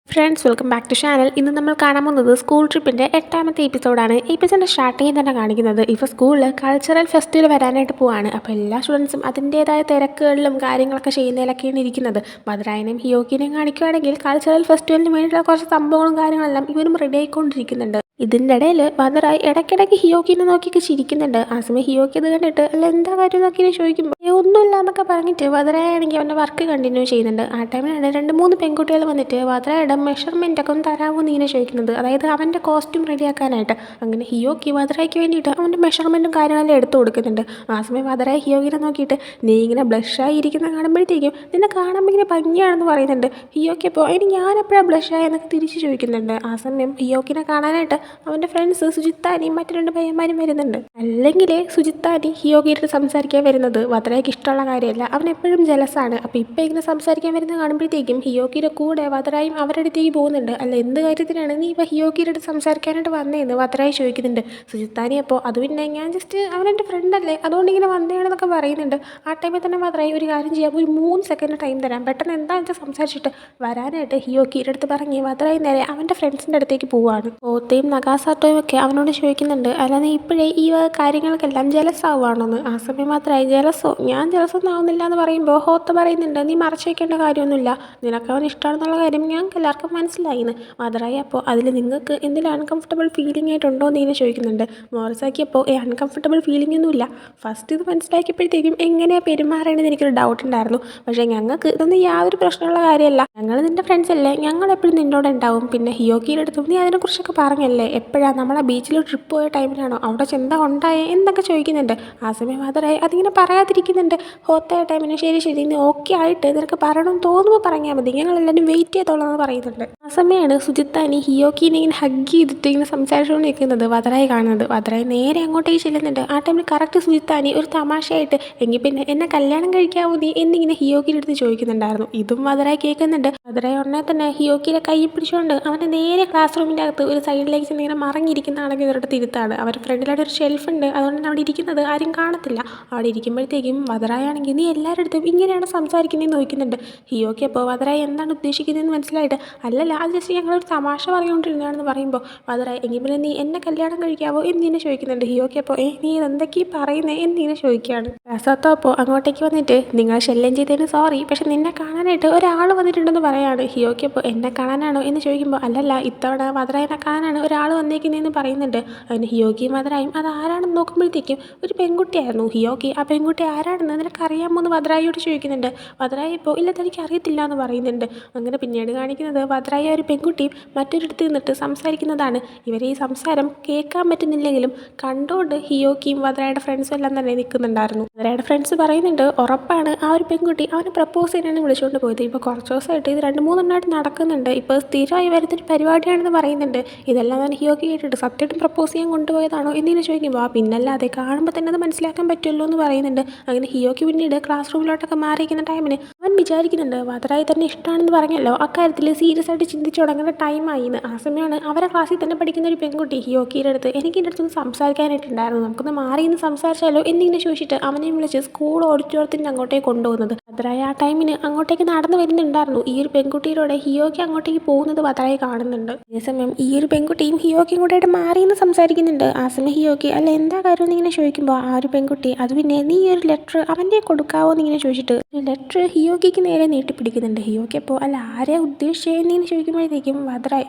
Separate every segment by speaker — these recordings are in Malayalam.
Speaker 1: Friends welcome back to channel. ഇന്ന് നമ്മൾ കാണാൻ പോകുന്നത് സ്കൂൾ ട്രിപ്പിൻ്റെ 8ാമത്തെ എപ്പിസോഡാണ്. എപ്പിസോഡിൻ്റെ സ്റ്റാർട്ടിങ്ങിൽ തന്നെ കാണിക്കുന്നത് ഇപ്പോൾ സ്കൂളിൽ കൾച്ചറൽ ഫെസ്റ്റിവൽ വരാനായിട്ട് പോവാണ്. അപ്പോൾ എല്ലാ സ്റ്റുഡൻസും അതിൻ്റേതായ തിരക്കുകളിലും കാര്യങ്ങളൊക്കെ ചെയ്യുന്നതിലൊക്കെയാണ് ഇരിക്കുന്നത്. മധുരായനെയും ഹിയോക്കിനെയും കാണിക്കുകയാണെങ്കിൽ കൾച്ചറൽ ഫെസ്റ്റിവലിന് വേണ്ടിയിട്ടുള്ള കുറച്ച് സംഭവങ്ങളും കാര്യങ്ങളെല്ലാം ഇവരും റെഡി ആയിക്കൊണ്ടിരിക്കുന്നുണ്ട്. ഇതിൻ്റെ ഇടയിൽ മധുരായി ഇടയ്ക്കിടയ്ക്ക് ഹിയോക്കിനെ നോക്കിയൊക്കെ ചിരിക്കുന്നുണ്ട്. ആ സമയം ഹിയോക്കി ഇത് കണ്ടിട്ട് അല്ല എന്താ കാര്യം നോക്കിയെന്ന് ചോദിക്കുമ്പോൾ ഒന്നുമില്ല എന്നൊക്കെ പറഞ്ഞിട്ട് വധരായാണെങ്കിൽ അവൻ്റെ വർക്ക് കണ്ടിന്യൂ ചെയ്യുന്നുണ്ട്. ആ ടൈമിലാണ് 2-3 പെൺകുട്ടികൾ വന്നിട്ട് വധരായുടെ മെഷർമെൻ്റ് ഒക്കെ ഒന്ന് തരാമോ എന്ന് ഇങ്ങനെ ചോദിക്കുന്നത്. അതായത് അവൻ്റെ കോസ്റ്റ്യൂം റെഡിയാക്കാനായിട്ട്. അങ്ങനെ ഹിയോക്കി വധരായ്ക്ക് വേണ്ടിയിട്ട് അവൻ്റെ മെഷർമെൻറ്റും കാര്യങ്ങളെല്ലാം എടുത്തു കൊടുക്കുന്നുണ്ട്. ആ സമയം വധരായ ഹിയോക്കിനെ നോക്കിയിട്ട് നീ ഇങ്ങനെ ബ്ലഷായി ഇരിക്കുന്ന കാണുമ്പോഴത്തേക്കും നിന്നെ കാണുമ്പോൾ ഇങ്ങനെ ഭംഗിയാണെന്ന് പറയുന്നുണ്ട്. ഹിയോക്കി അപ്പോൾ അതിന് ഞാനെപ്പോഴാണ് ബ്ലഷായി എന്നൊക്കെ തിരിച്ച് ചോദിക്കുന്നുണ്ട്. ആ സമയം ഹിയോക്കിനെ കാണാനായിട്ട് അവൻ്റെ ഫ്രണ്ട്സ് സുജിത്താനിയും മറ്റു 2 പയ്യന്മാരും വരുന്നുണ്ട്. അല്ലെങ്കിൽ സുജിത്താനി ഹിയോക്കിയുടെ സംസാരിക്കാൻ വരുന്നത് വധരായ്ക്ക് ഇഷ്ടമുള്ള കാര്യമല്ല. അവൻ എപ്പോഴും ജലസാണ്. അപ്പോൾ ഇപ്പം ഇങ്ങനെ സംസാരിക്കാൻ വരുന്നത് കാണുമ്പോഴത്തേക്കും ഹിയോക്കിയുടെ കൂടെ വധരായും അവരുടെ അടുത്തേക്ക് പോകുന്നുണ്ട്. അല്ല എന്ത് കാര്യത്തിനാണ് നീ ഇപ്പോൾ ഹിയോക്കിയുടെ അടുത്ത് സംസാരിക്കാനായിട്ട് വന്നതെന്ന് വധരായി ചോദിക്കുന്നുണ്ട്. സുജിത്താനി അപ്പോൾ അത് പിന്നെ ഞാൻ ജസ്റ്റ് അവനെൻ്റെ ഫ്രണ്ടല്ലേ അതുകൊണ്ട് ഇങ്ങനെ വന്നതാണെന്നൊക്കെ പറയുന്നുണ്ട്. ആ ടൈമിൽ തന്നെ വധരായി ഒരു കാര്യം ചെയ്യാം, ഒരു 3 സെക്കൻഡ് ടൈം തരാം, പെട്ടെന്ന് എന്താണെന്ന് വെച്ചാൽ സംസാരിച്ചിട്ട് വരാനായിട്ട് ഹിയോക്കിയുടെ അടുത്ത് പറഞ്ഞ് വധരായി നേരെ അവൻ്റെ ഫ്രണ്ട്സിൻ്റെ അടുത്തേക്ക് പോവുകയാണ്. ഓത്തയും നഗാസാട്ടോയും ഒക്കെ അവനോട് ചോദിക്കുന്നുണ്ട്, അല്ലാതെ ഇപ്പോഴേ ഈ കാര്യങ്ങൾക്കെല്ലാം ജലസാവുകയാണോന്ന്. ആ സമയം മാത്രമായി ജലസോ ഞാൻ ജലസൊന്നും ആവുന്നില്ല എന്ന് പറയുമ്പോൾ ഹോത്ത പറയുന്നുണ്ട്, നീ മറച്ചു വയ്ക്കേണ്ട കാര്യമൊന്നുമില്ല, നിനക്ക് അവൻ ഇഷ്ടമാണെന്നുള്ള കാര്യം ഞങ്ങൾക്ക് എല്ലാവർക്കും മനസ്സിലായിന്ന്. മധുരായി അപ്പോൾ അതിൽ നിങ്ങൾക്ക് എന്തെങ്കിലും അൺകംഫർട്ടബിൾ ഫീലിംഗ് ആയിട്ടുണ്ടോ എന്ന് ഇങ്ങനെ ചോദിക്കുന്നുണ്ട്. മോറിസാക്കി അപ്പോൾ അൺകംഫർട്ടബിൾ ഫീലിംഗ് ഒന്നുമില്ല, ഫസ്റ്റ് ഇത് മനസ്സിലാക്കിയപ്പോഴത്തേക്കും എങ്ങനെയാണ് പെരുമാറേണ്ടതെന്ന് എനിക്കൊരു ഡൗട്ട് ഉണ്ടായിരുന്നു. പക്ഷേ ഞങ്ങൾക്ക് ഇതൊന്നും യാതൊരു പ്രശ്നമുള്ള കാര്യമല്ല, ഞങ്ങൾ നിൻ്റെ ഫ്രണ്ട്സ് അല്ലേ, ഞങ്ങൾ എപ്പോഴും നിന്നോട് ഉണ്ടാവും. പിന്നെ ഹിയോക്കിയുടെ അടുത്തും നീ അതിനെക്കുറിച്ചൊക്കെ പറഞ്ഞല്ലേ, എപ്പോഴാണ് നമ്മളെ ബീച്ചിൽ ട്രിപ്പ് പോയ ടൈമിലാണോ, അവിടെ ചെന്താ ഉണ്ടായേ എന്നൊക്കെ ചോദിക്കുന്നുണ്ട്. ആ സമയം മധുരായി അതിങ്ങനെ പറയാതിരിക്കുന്നുണ്ട്. ഹോത്തയ ടൈമിന് ശരി ശരി നീ ഓക്കെ ആയിട്ട് നിനക്ക് പറയണമെന്ന് തോന്നുമ്പോൾ പറഞ്ഞാൽ മതി, ഞങ്ങളെല്ലാവരും വെയിറ്റ് ചെയ്തോളാം എന്ന് പറയുന്നുണ്ട്. ആ സമയമാണ് സുജിത്താനി ഹിയോക്കിനെ ഇങ്ങനെ ഹഗ് ചെയ്തിട്ട് ഇങ്ങനെ സംസാരിച്ചുകൊണ്ട് നിൽക്കുന്നത് വധരായി കാണുന്നത്. വധരായി നേരെ അങ്ങോട്ടേക്ക് ചെല്ലുന്നുണ്ട്. ആ ടൈമിൽ കറക്റ്റ് സുജിത്താനി ഒരു തമാശയായിട്ട് എങ്കിൽ പിന്നെ എന്നെ കല്യാണം കഴിക്കാവോ നീ എന്നിങ്ങനെ ഹിയോക്കിയുടെ അടുത്ത് ചോദിക്കുന്നുണ്ടായിരുന്നു. ഇതും വധരായി കേൾക്കുന്നുണ്ട്. വധരായി ഉടനെ തന്നെ ഹിയോക്കിയുടെ കൈ പിടിച്ചുകൊണ്ട് അവൻ്റെ നേരെ ക്ലാസ് റൂമിൻ്റെ അകത്ത് ഒരു സൈഡിലേക്ക് ചെന്ന് ഇങ്ങനെ മറങ്ങിയിരിക്കുന്നതാണെങ്കിൽ ഇവരുടെ തിരുത്താണ്. അവരുടെ ഫ്രണ്ടിലായിട്ട് ഒരു ഷെൽഫ് ഉണ്ട്, അതുകൊണ്ട് തന്നെ അവിടെ ഇരിക്കുന്നത് ആരും കാണത്തില്ല. അവിടെ ഇരിക്കുമ്പോഴത്തേക്കും വധരായാണെങ്കിൽ നീ എല്ലാവരുടെ അടുത്തും ഇങ്ങനെയാണ് സംസാരിക്കുന്നതെന്ന് ചോദിക്കുന്നുണ്ട്. ഹിയോക്കി അപ്പോൾ വധരായി എന്താണ് ഉദ്ദേശിക്കുന്നതെന്ന് മനസ്സിലായിട്ട് അല്ലല്ല അത് ജസ്റ്റ് ഞങ്ങളൊരു തമാശ പറഞ്ഞുകൊണ്ടിരുന്നതാണെന്ന് പറയുമ്പോൾ വധരായി എങ്കിൽ പിന്നെ നീ എന്നെ കല്യാണം കഴിക്കാവോ എന്നിങ്ങനെ ചോദിക്കുന്നുണ്ട്. ഹിയോക്കി അപ്പോൾ നീ ഇതെന്തൊക്കെയാണ് പറയുന്നത് എന്നിങ്ങനെ ചോദിക്കുകയാണ്. രസത്തോ അപ്പോൾ അങ്ങോട്ടേക്ക് വന്നിട്ട് നിങ്ങൾ ശല്യം ചെയ്തതിന് സോറി, പക്ഷെ നിന്നെ കാണാനായിട്ട് ഒരാൾ വന്നിട്ടുണ്ടെന്ന് പറയാണ്. ഹിയോക്കി അപ്പോൾ എന്നെ കാണാനാണോ എന്ന് ചോദിക്കുമ്പോൾ അല്ലല്ല ഇത്തവണ വധരായനെ കാണാനാണ് ഒരാൾ വന്നേക്കുന്നതെന്ന് പറയുന്നുണ്ട്. അതിന് ഹിയോക്കിയും വധരായും അത് ആരാണെന്ന് നോക്കുമ്പോഴത്തേക്കും ഒരു പെൺകുട്ടിയായിരുന്നു. ഹിയോക്കി ആ പെൺകുട്ടി ആരാണെന്ന് നിനക്ക് അറിയാമോ എന്ന് വധരായിയോട് ചോദിക്കുന്നുണ്ട്. വധരായി ഇപ്പോൾ ഇല്ല തനിക്ക് അറിയത്തില്ല എന്ന് പറയുന്നുണ്ട്. അങ്ങനെ പിന്നീട് കാണിക്കുന്നത് വധരായി ഒരു പെൺകുട്ടിയും മറ്റൊരിടത്ത് നിന്നിട്ട് സംസാരിക്കുന്നതാണ്. ഇവരെ ഈ സംസാരം കേൾക്കാൻ പറ്റുന്നില്ലെങ്കിലും കണ്ടുകൊണ്ട് ഹിയോക്കിയും വധരായുടെ ഫ്രണ്ട്സും എല്ലാം തന്നെ നിൽക്കുന്നുണ്ടായിരുന്നു. വധരായുടെ ഫ്രണ്ട്സ് പറയുന്നുണ്ട് ഉറപ്പാണ് ആ ഒരു പെൺകുട്ടി അവന് പ്രപ്പോസ് ചെയ്യാനാണ് വിളിച്ചുകൊണ്ട് പോയത്. ഇപ്പോൾ കുറച്ച് ദിവസമായിട്ട് ഇത് 2-3 എണ്ണമായിട്ട് നടക്കുന്നുണ്ട്, ഇപ്പോൾ സ്ഥിരമായി വരുന്നൊരു പരിപാടിയാണെന്ന് പറയുന്നുണ്ട്. ഇതെല്ലാം ഞാൻ ഹിയോക്കി കേട്ടിട്ട് സത്യമായിട്ടും പ്രപ്പോസ് ചെയ്യാൻ കൊണ്ടുപോയതാണോ എന്നിങ്ങനെ ചോദിക്കുമ്പോൾ പിന്നല്ലാതെ കാണുമ്പോൾ തന്നെ അത് മനസ്സിലാക്കാൻ പറ്റുമല്ലോ എന്ന് പറയുന്നുണ്ട്. അങ്ങനെ ഹിയോക്കി പിന്നീട് ക്ലാസ് റൂമിലോട്ടൊക്കെ മാറിയിരിക്കുന്ന ടൈമിന് അവൻ വിചാരിക്കുന്നുണ്ട് വധരായി തന്നെ ഇഷ്ടമാണെന്ന് പറഞ്ഞല്ലോ, അക്കാര്യത്തിൽ സീരിയസ് ആയിട്ട് ചിന്തിച്ചു തുടങ്ങുന്ന ടൈമായിന്ന്. ആ സമയമാണ് അവരെ ക്ലാസ്സിൽ തന്നെ പഠിക്കുന്ന ഒരു പെൺകുട്ടി ഹിയോക്കിയുടെ അടുത്ത് എനിക്ക് എൻ്റെ അടുത്തൊന്ന് സംസാരിക്കാനായിട്ടുണ്ടായിരുന്നു, നമുക്കൊന്ന് മാറി ഇന്ന് സംസാരിച്ചാലോ എന്നിങ്ങനെ ചോദിച്ചിട്ട് അവനെയും വിളിച്ച് സ്കൂൾ ഓഡിറ്റോറിയത്തിൻ്റെ അങ്ങോട്ടേക്ക് കൊണ്ടുപോകുന്നത്. വധരായി ആ ടൈമിന് അങ്ങോട്ടേക്ക് നടന്നു വരുന്നുണ്ടായിരുന്നു. ഈ ഒരു പെൺകുട്ടിയിലൂടെ ഹിയോക്കി അങ്ങോട്ടേക്ക് പോകുന്നത് വധരായി കാണുന്നുണ്ട്. അതേസമയം ഈ ഒരു പെൺകുട്ടിയും ഹിയോക്കിയും കൂടെ ആയിട്ട് മാറിയെന്ന് സംസാരിക്കുന്നുണ്ട്. ആ സമയം ഹിയോക്കി അല്ല എന്താ കാര്യം എന്നിങ്ങനെ ചോദിക്കുമ്പോൾ ആ ഒരു പെൺകുട്ടി അത് പിന്നെ നീ ഒരു ലെറ്റർ അവൻ്റെ കൊടുക്കാവോ എന്നിങ്ങനെ ചോദിച്ചിട്ട് ലെറ്റർ ഹിയോക്കിക്ക് നേരെ നീട്ടിപ്പിടിക്കുന്നുണ്ട്. ഹിയോക്കി അപ്പോൾ അല്ല ആരെയാ ഉദ്ദേശിച്ചതെന്നിങ്ങനെ ചോദിക്കുമ്പോഴത്തേക്കും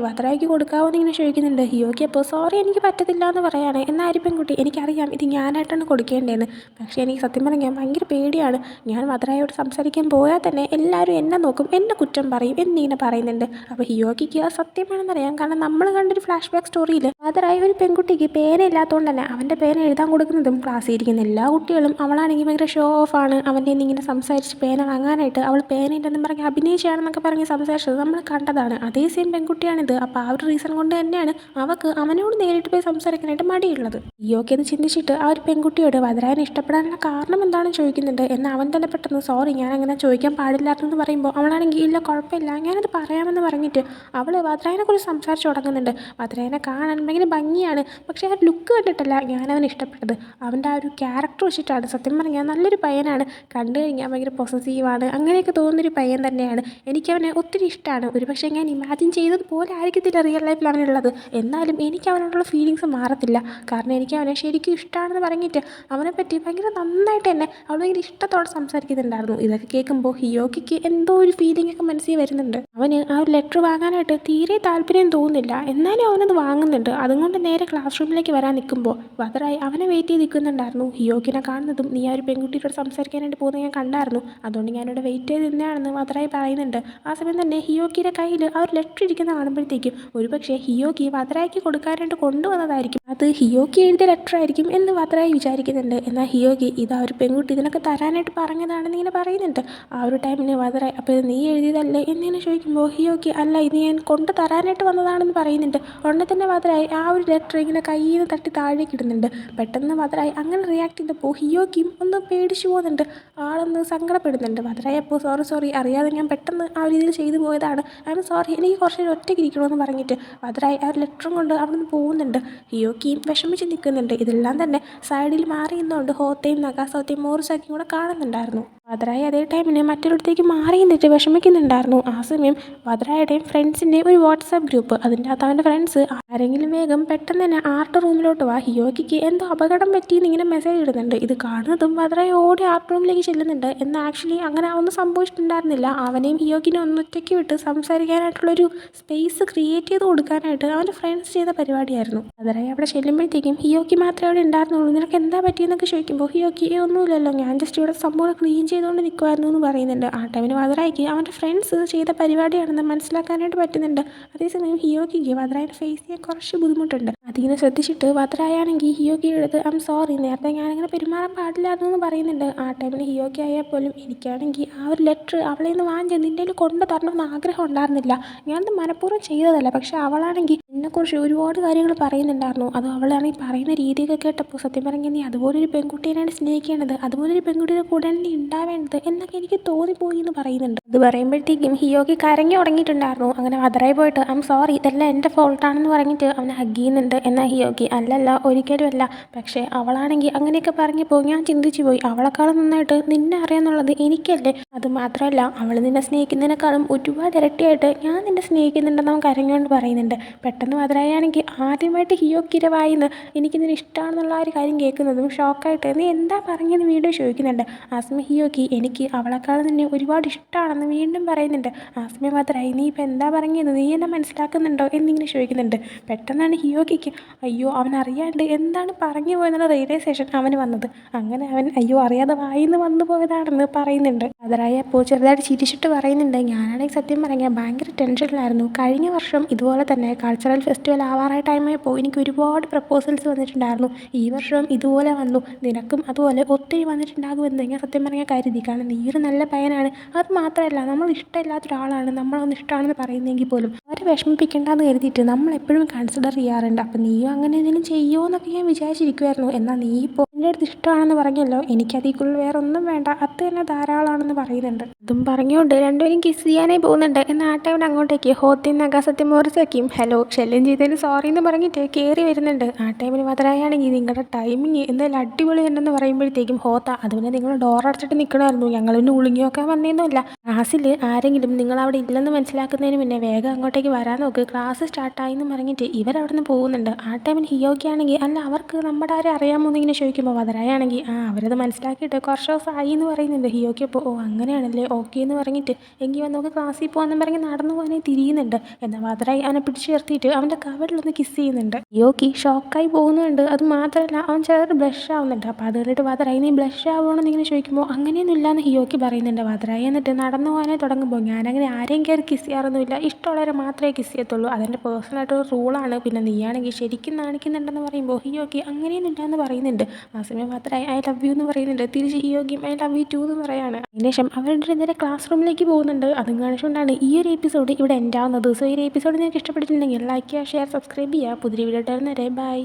Speaker 1: വധരായിക്ക് കൊടുക്കാവോ എന്നിങ്ങനെ ചോദിക്കുന്നുണ്ട്. ഹിയോക്കി അപ്പോൾ സോറി എനിക്ക് പറ്റത്തില്ല എന്ന് പറയാണ്. എന്നാൽ ആ ഒരു പെൺകുട്ടി എനിക്കറിയാം ഇത് ഞാനായിട്ടാണ് കൊടുക്കേണ്ടതെന്ന്, പക്ഷേ എനിക്ക് സത്യം പറഞ്ഞാൽ ഭയങ്കര പേടിയാണ്, ഞാൻ വധരായോട് സംസാരിക്കാൻ പോയാൽ തന്നെ എല്ലാവരും എന്നെ നോക്കും, എന്നെ കുറ്റം പറയും എന്നിങ്ങനെ പറയുന്നുണ്ട്. അപ്പോൾ ഹിയോക്കിക്ക് സത്യമാണെന്നറിയാം, കാരണം നമ്മൾ കണ്ടൊരു ഫ്ലാഷ് ബാക്ക് സ്റ്റോറിയിൽ വധരായ ഒരു പെൺകുട്ടിക്ക് പേന ഇല്ലാത്തതുകൊണ്ട് തന്നെ അവൻ്റെ പേന എഴുതാൻ കൊടുക്കുന്നതും ക്ലാസ്സിൽ ഇരിക്കുന്ന എല്ലാ കുട്ടികളും അവളാണെങ്കിൽ ഭയങ്കര ഷോ ഓഫ് ആണ്, അവൻ്റെ ഇങ്ങനെ സംസാരിച്ച് പേന വാങ്ങാനായിട്ട് അവൾ പേനയില്ലെന്നും പറഞ്ഞ് അഭിനയിച്ചാണെന്നൊക്കെ പറഞ്ഞ് സംസാരിച്ചത് നമ്മൾ കണ്ടതാണ്. അതേ സെയിം പെൺകുട്ടിയാണിത്. അപ്പോൾ ആ ഒരു റീസൺ കൊണ്ട് തന്നെയാണ് അവൾക്ക് അവനോട് നേരിട്ട് പോയി സംസാരിക്കാനായിട്ട് മടിയുള്ളത്. ഹിയോക്കി എന്ന് ചിന്തിച്ചിട്ട് ആ ഒരു പെൺകുട്ടിയോട് വധരായനെ ഇഷ്ടപ്പെടാനുള്ള കാരണം എന്താണെന്ന് ചോദിക്കുന്നുണ്ട്. എന്നാൽ അവൻ തന്നെ പെട്ടെന്ന് സോറി ഞാൻ അങ്ങനെ ചോദിക്കാൻ പാടില്ലാത്തെന്ന് പറയുമ്പോൾ അവളാണെങ്കിൽ ഇല്ല കുഴപ്പമില്ല ഞാനത് പറയാമെന്ന് പറഞ്ഞിട്ട് അവൾ വധരായനെ കുറിച്ച് സംസാരിച്ച് തുടങ്ങുന്നുണ്ട്. വധരായനെ കാണാൻ ഭയങ്കര ഭയങ്കര ഭംഗിയാണ്. പക്ഷേ ആ ലുക്ക് കണ്ടിട്ടല്ല ഞാനവനെ ഇഷ്ടപ്പെട്ടത്, അവൻ്റെ ആ ഒരു ക്യാരക്ടർ വെച്ചിട്ടാണ്. സത്യം പറഞ്ഞാൽ നല്ലൊരു പയ്യനാണ്, കണ്ടു കഴിഞ്ഞാൽ ഭയങ്കര പൊസസീവാണ്, അങ്ങനെയൊക്കെ തോന്നുന്നൊരു പയ്യൻ തന്നെയാണ്. എനിക്കവനെ ഒത്തിരി ഇഷ്ടമാണ്. ഒരുപക്ഷെ ഞാൻ ഇമാജിൻ ചെയ്തതുപോലെ ആയിരിക്കത്തില്ല റിയൽ ലൈഫിൽ അവനുള്ളത്, എന്നാലും എനിക്ക് അവനോടുള്ള ഫീലിങ്സ് മാറത്തില്ല. കാരണം എനിക്ക് അവനെ ശരിക്കും ഇഷ്ടമാണെന്ന് പറഞ്ഞിട്ട് അവനെപ്പറ്റി ഭയങ്കര നന്നായിട്ട് തന്നെ അവൾ ഭയങ്കര ഇഷ്ടത്തോടെ സംസാരിക്കുന്നുണ്ടായിരുന്നു. ഇതൊക്കെ കേൾക്കുമ്പോൾ ഹിയോക്കിക്ക് എന്തോ ഒരു ഫീലിംഗ് ഒക്കെ മനസ്സിൽ വരുന്നുണ്ട്. അവന് ആ ഒരു ലെറ്റർ വാങ്ങാനായിട്ട് തീരെ താല്പര്യം തോന്നുന്നില്ല, എന്നാലും അവനത് വാങ്ങുന്നുണ്ട്. അതുകൊണ്ട് നേരെ ക്ലാസ് റൂമിലേക്ക് വരാൻ നിൽക്കുമ്പോൾ വദറായി അവനെ വെയിറ്റ് ചെയ്ത് നിൽക്കുന്നുണ്ടായിരുന്നു. ഹിയോക്കിനെ കാണുന്നതും നീ ആ ഒരു പെൺകുട്ടിയോട് സംസാരിക്കാനായിട്ട് പോകുന്നത് ഞാൻ കണ്ടായിരുന്നു, അതുകൊണ്ട് ഞാനിവിടെ വെയിറ്റ് ചെയ്ത് നിന്നാണെന്ന് വദറായി പറയുന്നുണ്ട്. ആ സമയം തന്നെ ഹിയോക്കിയുടെ കയ്യിൽ ആ ഒരു ലെറ്റർ ഇരിക്കുന്ന കാണുമ്പോഴത്തേക്കും ഒരുപക്ഷെ ഹിയോക്കി വദറായിക്ക് കൊടുക്കാനായിട്ട് കൊണ്ടുവന്നതായിരിക്കും, അത് ഹിയോക്കി എഴുതിയ ലെറ്റർ ആയിരിക്കും എന്ന് വദറായി വിചാരിക്കുന്നുണ്ട്. എന്നാൽ ഹിയോക്കി ഇതാ ഒരു പെൺകുട്ടി ഇതിനൊക്കെ തരാനായിട്ട് പറഞ്ഞതാണെന്ന് ഇങ്ങനെ പറയുന്നുണ്ട്. ആ ഒരു ടൈമിന് വദറായി അപ്പോൾ ഇത് നീ എഴുതിയതല്ലേ എന്നിങ്ങനെ ചോദിക്കുമ്പോൾ ഹിയോക്കി അല്ല, ഇത് ഞാൻ കൊണ്ട് തരാനായിട്ട് വന്നതാണെന്ന് പറയുന്നുണ്ട്. ഉടനെ തന്നെ വദറായി ആ ഒരു ലെറ്റർ ഇങ്ങനെ കയ്യിൽ നിന്ന് തട്ടി താഴേക്ക് ഇടുന്നുണ്ട്. പെട്ടെന്ന് വദറായി അങ്ങനെ റിയാക്ട് ചെയ്തപ്പോൾ ഹിയോക്കിയും ഒന്ന് പേടിച്ചു പോകുന്നുണ്ട്, ആളൊന്ന് സങ്കടപ്പെടുന്നുണ്ട്. വദറായി അപ്പോൾ സോറി അറിയാതെ ഞാൻ പെട്ടെന്ന് ആ ഒരു രീതിയിൽ ചെയ്തു പോയതാണ്, ഐ എം സോറി, എനിക്ക് കുറച്ച് നേരം ഒറ്റയ്ക്ക് ഇരിക്കണമെന്ന് പറഞ്ഞിട്ട് വദറായി ആ ഒരു ലെറ്ററും കൊണ്ട് അവിടെ നിന്ന് പോകുന്നുണ്ട്. ഹിയോക്കിയും വിഷമിച്ച് നിൽക്കുന്നുണ്ട്. ഇതെല്ലാം തന്നെ സൈഡിൽ മാറി നിന്നുകൊണ്ട് ഹോത്തയും നഗാസോത്തയും മോറിസാക്കിയും കൂടെ കാണുന്നുണ്ടായിരുന്നു. വദറായി അതേ ടൈമിന് മറ്റൊരിടത്തേക്ക് മാറി നിന്നിട്ട് വിഷമിക്കുന്നുണ്ടായിരുന്നു. ആ സമയം വദറായുടെയും ഫ്രണ്ട്സിൻ്റെയും ഒരു വാട്സാപ്പ് ഗ്രൂപ്പ്, അതിൻ്റെ അകത്ത് അവൻ്റെ ഫ്രണ്ട്സ് ആരെങ്കിലും വേഗം പെട്ടെന്ന് തന്നെ ആർട്ട് റൂമിലോട്ട് വാ, ഹിയോക്കിക്ക് എന്തോ അപകടം പറ്റിയെന്ന് ഇങ്ങനെ മെസ്സേജ് ഇടുന്നുണ്ട്. ഇത് കാണുന്നതും വദറായി ഓടി ആർട്ട് റൂമിലേക്ക് ചെല്ലുന്നുണ്ട്. എന്നാൽ ആക്ച്വലി അങ്ങനെ ഒന്നും സംഭവിച്ചിട്ടുണ്ടായിരുന്നില്ല. അവനെയും ഹിയോക്കിനെ ഒന്നൊറ്റയ്ക്ക് വിട്ട് സംസാരിക്കാനായിട്ടുള്ളൊരു സ്പേസ് ക്രിയേറ്റ് ചെയ്ത് കൊടുക്കാനായിട്ട് അവൻ്റെ ഫ്രണ്ട്സ് ചെയ്ത പരിപാടിയായിരുന്നു. വദറായി അവിടെ ചെല്ലുമ്പോഴത്തേക്കും ഹിയോക്കി മാത്രമേ അവിടെ ഉണ്ടായിരുന്നുള്ളൂ. നിനക്ക് എന്താ പറ്റിയെന്നൊക്കെ ചോദിക്കുമ്പോൾ ഹിയോക്കി ഒന്നുമില്ലല്ലോ, ഞാൻ ജസ്റ്റ് ഇവിടെ സംഭവം ക്ലീൻ ചെയ്തുകൊണ്ട് നിൽക്കുമായിരുന്നു എന്ന് പറയുന്നുണ്ട്. ആ ടൈമിന് വദറായിക്ക് അവൻ്റെ ഫ്രണ്ട്സ് ചെയ്ത പരിപാടിയാണെന്ന് മനസ്സിലാക്കാനായിട്ട് പറ്റുന്നുണ്ട്. അതേസമയം ഹിയോക്കിക്ക് വദറായിനെ ഫേസ് ചെയ്യാൻ കുറച്ച് ബുദ്ധിമുട്ടുണ്ട്. അതിങ്ങനെ ശ്രദ്ധിച്ചിട്ട് വദറായാണെങ്കിൽ ഹിയോക്കിയുടെ അടുത്ത് ഐ എം സോറി, നേരത്തെ ഞാനങ്ങനെ പെരുമാറാൻ പാടില്ലായിരുന്നു എന്ന് പറയുന്നുണ്ട്. ആ ടൈമിന് ഹിയോക്കി ആയാൽ പോലും എനിക്കാണെങ്കിൽ ആ ഒരു ലെറ്റർ അവളെ നിന്ന് വാങ്ങിച്ച് നിൻ്റെ കയ്യിൽ കൊണ്ടു തരണമെന്ന് ആഗ്രഹം ഉണ്ടായിരുന്നില്ല, ഞാനത് മനഃപൂർവ്വം ചെയ്തതല്ല. പക്ഷേ അവളാണെങ്കിൽ നിന്നെക്കുറിച്ച് ഒരുപാട് കാര്യങ്ങൾ പറയുന്നുണ്ടായിരുന്നു. അത് അവളാണെങ്കിൽ പറയുന്ന രീതിയൊക്കെ കേട്ടപ്പോൾ സത്യം പറഞ്ഞാൽ നീ അതുപോലൊരു പെൺകുട്ടീനെയാണ് സ്നേഹിക്കേണ്ടത്, അതുപോലൊരു പെൺകുട്ടിയുടെ കൂടെയാണ് നീ ഉണ്ടാവേണ്ടത് എന്നൊക്കെ എനിക്ക് തോന്നിപ്പോയി എന്ന് പറയുന്നുണ്ട്. അത് പറയുമ്പോഴത്തേക്കും ഹിയോക്കി കരഞ്ഞു തുടങ്ങിയിട്ടുണ്ടായിരുന്നു. അങ്ങനെ വദറായി പോയിട്ട് ഐ എം സോറി, ഇതെല്ലാം എൻ്റെ ഫോൾട്ടാണെന്ന് പറഞ്ഞിട്ട് അവനെ ഹഗ് ചെയ്യുന്നുണ്ട്. എന്നാൽ ഹിയോക്കി അല്ലല്ല, ഒരിക്കലും അല്ല, പക്ഷേ അവളാണെങ്കിൽ അങ്ങനെയൊക്കെ പറഞ്ഞപ്പോൾ ഞാൻ ചിന്തിച്ചു പോയി, അവളെക്കാളും നന്നായിട്ട് നിന്നെ അറിയാമെന്നുള്ളത് എനിക്കല്ലേ, അത് മാത്രമല്ല അവൾ നിന്നെ സ്നേഹിക്കുന്നതിനേക്കാളും ഒരുപാട് ഇരട്ടിയായിട്ട് ഞാൻ നിന്നെ സ്നേഹിക്കുന്നുണ്ടെന്ന് അവൻ കരഞ്ഞുകൊണ്ട് പറയുന്നുണ്ട്. പെട്ടെന്ന് വദറായാണെങ്കിൽ ആദ്യമായിട്ട് ഹിയോക്കിയുടെ വായിന്ന് എനിക്കിതിന് ഇഷ്ടമാണെന്നുള്ള ആ ഒരു കാര്യം കേൾക്കുന്നതും ഷോക്കായിട്ട് നീ എന്താ പറഞ്ഞെന്ന് വീണ്ടും ചോദിക്കുന്നുണ്ട്. ആ സമയം ഹിയോക്കി എനിക്ക് അവളെക്കാളും നിന്നെ ഒരുപാട് ഇഷ്ടമാണെന്ന് വീണ്ടും പറയുന്നുണ്ട്. ആ സമയം വദറായി നീ ഇപ്പം എന്താ പറഞ്ഞത്, നീ എന്നെ മനസ്സിലാക്കുന്നുണ്ടോ എന്നിങ്ങനെ ചോദിക്കുന്നുണ്ട്. പെട്ടെന്നാണ് ഹിയോക്കിക്ക് അയ്യോ അവൻ അറിയാണ്ട് എന്താണ് പറഞ്ഞു പോയെന്നുള്ള റിയലൈസേഷൻ അവന് വന്നത്. അങ്ങനെ അവൻ അയ്യോ അറിയാതെ വായിന്ന് വന്നു പോയതാണെന്ന് പറയുന്നുണ്ട്. വദറായി അപ്പോൾ ചെറുതായിട്ട് ചിരിച്ചിട്ട് പറയുന്നുണ്ട്, ഞാനാണെങ്കിൽ സത്യം പറഞ്ഞാൽ ഭയങ്കര ടെൻഷനിലായിരുന്നു. കഴിഞ്ഞ വർഷം ഇതുപോലെ തന്നെ കൾച്ചറൽ ഫെസ്റ്റിവൽ ആവാറായ ടൈമായപ്പോൾ എനിക്ക് ഒരുപാട് പ്രപ്പോസൽസ് വന്നിട്ടുണ്ടായിരുന്നു. ഈ വർഷം ഇതുപോലെ വന്നു, നിനക്കും അതുപോലെ ഒത്തിരി വന്നിട്ടുണ്ടാകുമെന്ന് ഞാൻ സത്യം പറഞ്ഞാൽ കരുതി. കാരണം നീ ഒരു നല്ല പയ്യനാണ്, അത് മാത്രമല്ല നമ്മൾ ഇഷ്ടമില്ലാത്ത ഒരാളാണ് നമ്മളൊന്ന് ഇഷ്ടമാണെന്ന് പറയുന്നെങ്കിൽ പോലും അവരെ വിഷമിപ്പിക്കേണ്ടെന്ന് കരുതിയിട്ട് നമ്മളെപ്പോഴും കൺസിഡർ ചെയ്യാറുണ്ട്. അപ്പം നീയും അങ്ങനെ എന്തെങ്കിലും ചെയ്യുമോ എന്നൊക്കെ ഞാൻ വിചാരിച്ചിരിക്കുമായിരുന്നു. എന്നാൽ നീ ഇപ്പോൾ എൻ്റെ അടുത്ത് ഇഷ്ടമാണെന്ന് പറഞ്ഞല്ലോ, എനിക്കതിൽ കൂടുതൽ വേറെ ഒന്നും വേണ്ട, അത് തന്നെ ധാരാളമാണെന്ന് പറയുന്നുണ്ട്. അതും പറഞ്ഞുകൊണ്ട് രണ്ടുപേരും കിസ് ചെയ്യാനായി പോകുന്നുണ്ട്. എന്നാൽ ആ ടൈമിൽ അങ്ങോട്ടേക്ക് ഹോത്തയും നഗാസത്യം മോറിസാക്കിയും ഹലോ ശല്യം ചെയ്തതിന് സോറി എന്ന് പറഞ്ഞിട്ട് കയറി വരുന്നുണ്ട്. ആ ടൈമിൽ വദറായാണെങ്കിൽ നിങ്ങളുടെ ടൈമിങ് എന്തായാലും അടിപൊളി ഉണ്ടെന്ന് പറയുമ്പോഴത്തേക്കും ഹോത്ത അത് പിന്നെ നിങ്ങൾ ഡോർ അടച്ചിട്ട് നിൽക്കണമായിരുന്നു, ഞങ്ങൾ പിന്നെ ഉളുങ്ങിയൊക്കെ വന്നേന്നുമില്ല, ക്ലാസ്സിൽ ആരെങ്കിലും നിങ്ങളവിടെ ഇല്ലെന്ന് മനസ്സിലാക്കുന്നതിന് മുന്നേ വേഗം അങ്ങോട്ടേക്ക് വരാൻ നോക്ക്, ക്ലാസ് സ്റ്റാർട്ടായി എന്ന് പറഞ്ഞിട്ട് ഇവരവിടെ നിന്ന് പോകുന്നുണ്ട്. ആ ടൈമിൽ ഹിയോക്കി ആണെങ്കിൽ അല്ല അവർക്ക് നമ്മുടെ ആരെ അറിയാമോ എന്നിങ്ങനെ ചോദിക്കുമ്പോൾ വദറായാണെങ്കിൽ അവരത് മനസ്സിലാക്കിയിട്ട് കുറച്ച് ദിവസമായി എന്ന് പറയുന്നുണ്ട്. ഹിയോക്കി അപ്പോൾ ഓ അങ്ങനെയാണല്ലേ ഓക്കെ എന്ന് പറഞ്ഞിട്ട് എങ്കിൽ വന്ന് നമുക്ക് ക്ലാസ്സിൽ പോകാമെന്ന് പറഞ്ഞ് നടന്നു പോകാനായി തിരിയുന്നുണ്ട്. എന്നാൽ വദറായി അവനെ പിടിച്ചു ചേർത്തിയിട്ട് അവൻ്റെ കവറിലൊന്ന് കിസ് ചെയ്യുന്നുണ്ട്. ഹിയോക്കി ഷോക്കായി പോകുന്നുണ്ട്. അത് മാത്രമല്ല അവൻ ചെറുത് ബ്ലഷ് ആവുന്നുണ്ട്. അപ്പോൾ അത് കണ്ടിട്ട് വദറായി നീ ബ്ലഷ് ആവുകയാണെന്ന് ഇങ്ങനെ ചോദിക്കുമ്പോൾ അങ്ങനെയൊന്നും ഇല്ലയെന്ന് ഹിയോക്കി പറയുന്നുണ്ട്. വദറായി എന്നിട്ട് നടന്നു പോകാനായി തുടങ്ങുമ്പോൾ ഞാനങ്ങനെ ആരെയും കയറി കിസ് ചെയ്യാറൊന്നുമില്ല, ഇഷ്ടമുള്ളവരെ മാത്രമേ കിസ് ചെയ്യത്തുള്ളൂ, അതെൻ്റെ പേഴ്സണലായിട്ടൊരു റൂളാണ്, പിന്നെ നീയാണെങ്കിൽ ശരിക്കും നാണിക്കുന്നുണ്ടെന്ന് പറയുമ്പോൾ ഹിയോക്കി അങ്ങനെയൊന്നും ഇല്ലയെന്ന് പറയുന്നുണ്ട്. ആ സമയം വദറായി ഐ ലവ് യു എന്ന് പറയുന്നുണ്ട്. തിരിച്ച് ഹിയോക്കിയും ഐ ലവ് യു ടു എന്ന് പറയാണ്. അതിനുശേഷം അവരുടെ നേരെ ക്ലാസ് റൂമിലേക്ക് പോകുന്നുണ്ട്. അതും കാണിച്ചുകൊണ്ടാണ് ഈ ഒരു എപ്പിസോഡ് ഇവിടെ എൻഡ് ആവുന്നത്. സോ ഈ ഒരു എപ്പിസോഡ് നിങ്ങൾക്ക് ഇഷ്ടപ്പെട്ടിട്ടുണ്ടെങ്കിൽ ലൈക്ക് ചെയ്യുക, ഷെയർ, സബ്സ്ക്രൈബ് ചെയ്യുക. പുതിയ വീഡിയോ ഇട്ടുതരുന്നവരെ ബൈ.